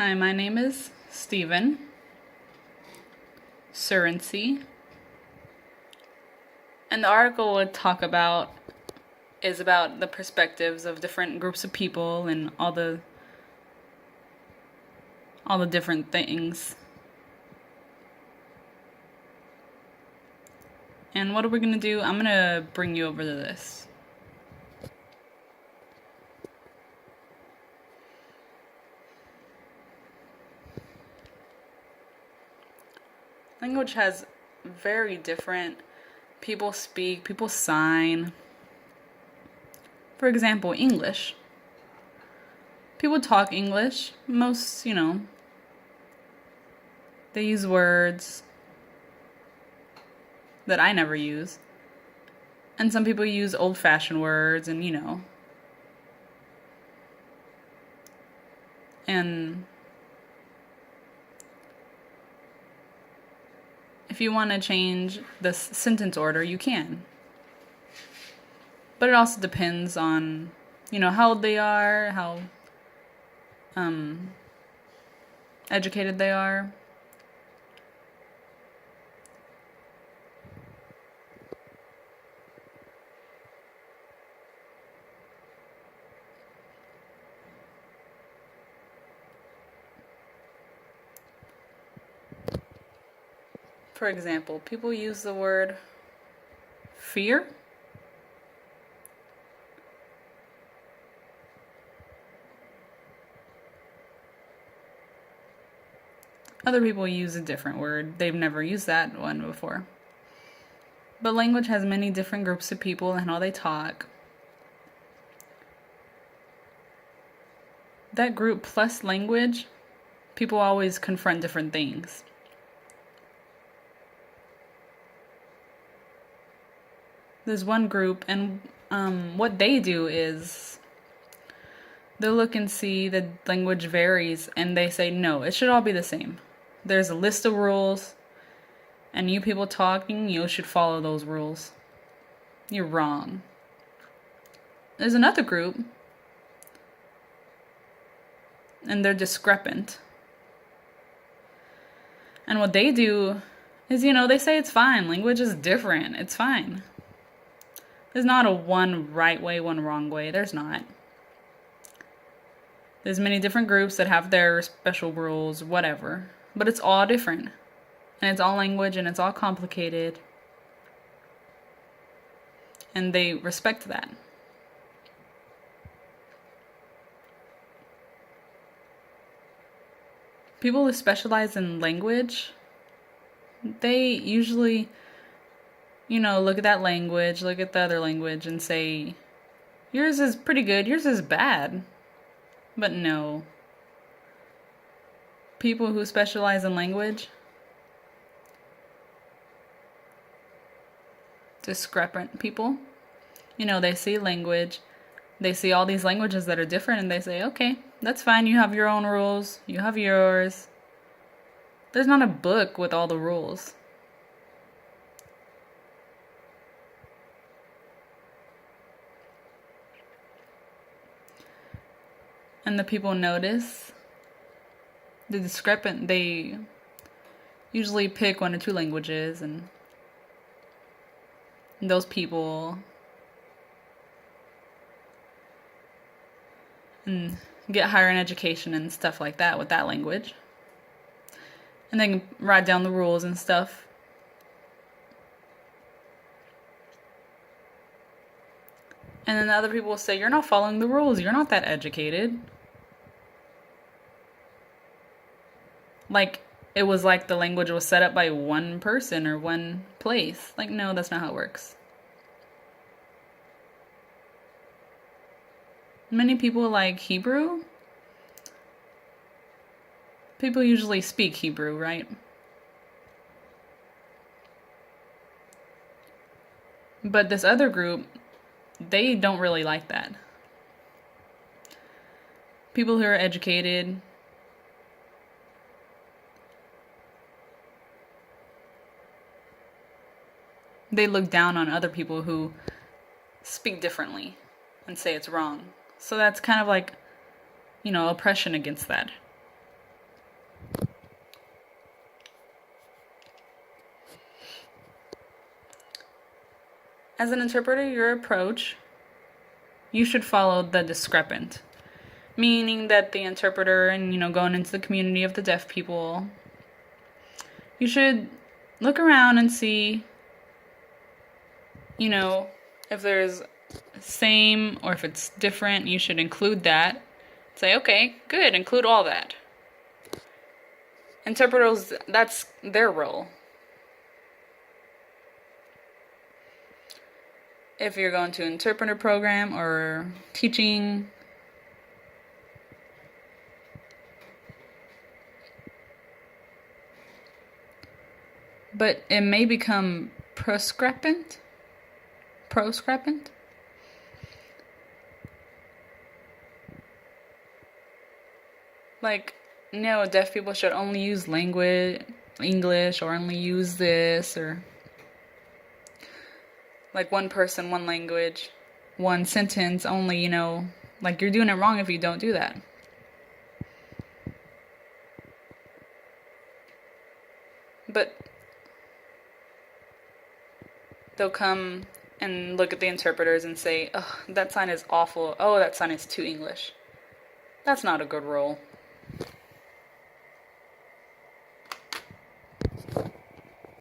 Hi, my name is Stephen Surency, and the article would talk about is about the perspectives of different groups of people and all the different things. And what are we gonna do? I'm gonna bring you over to this. Language has very different people speak, people sign. For example, English. People talk English. Most, they use words that I never use. And some people use old-fashioned words and. And if you want to change the sentence order, you can. But it also depends on, how old they are, how educated they are. For example, people use the word fear. Other people use a different word. They've never used that one before. But language has many different groups of people and how they talk. That group plus language, people always confront different things. There's one group, and what they do is they'll look and see the language varies, and they say, no, it should all be the same. There's a list of rules, and you people talking, you should follow those rules. You're wrong. There's another group, and they're discrepant. And what they do is, they say it's fine. Language is different. It's fine. There's not a one right way, one wrong way. There's not. There's many different groups that have their special rules, whatever. But it's all different. And it's all language and it's all complicated. And they respect that. People who specialize in language, they usually, look at that language, look at the other language and say, yours is pretty good, yours is bad. But no. People who specialize in language, discrepant people, they see language, they see all these languages that are different, and they say, okay, that's fine, you have your own rules, you have yours. There's not a book with all the rules. And the people notice the discrepant, they usually pick one or two languages, and those people and get higher in education and stuff like that with that language. And they can write down the rules and stuff. And then the other people will say, you're not following the rules, you're not that educated. Like, it was like the language was set up by one person or one place. Like, no, that's not how it works. Many people like Hebrew. People usually speak Hebrew, right? But this other group, they don't really like that. People who are educated, they look down on other people who speak differently and say it's wrong. So that's kind of like, oppression against that. as an interpreter, your approach, you should follow the discrepant. Meaning that the interpreter and, going into the community of the deaf people, you should look around and see, if there's same or if it's different, you should include that. Say, okay, good, include all that. Interpreters, that's their role. If you're going to an interpreter program or teaching, but it may become proscripent. Like, no, deaf people should only use English, or only use this, or like one person, one language, one sentence only, like you're doing it wrong if you don't do that. But they'll come and look at the interpreters and say, oh, that sign is awful. Oh, that sign is too English. That's not a good role.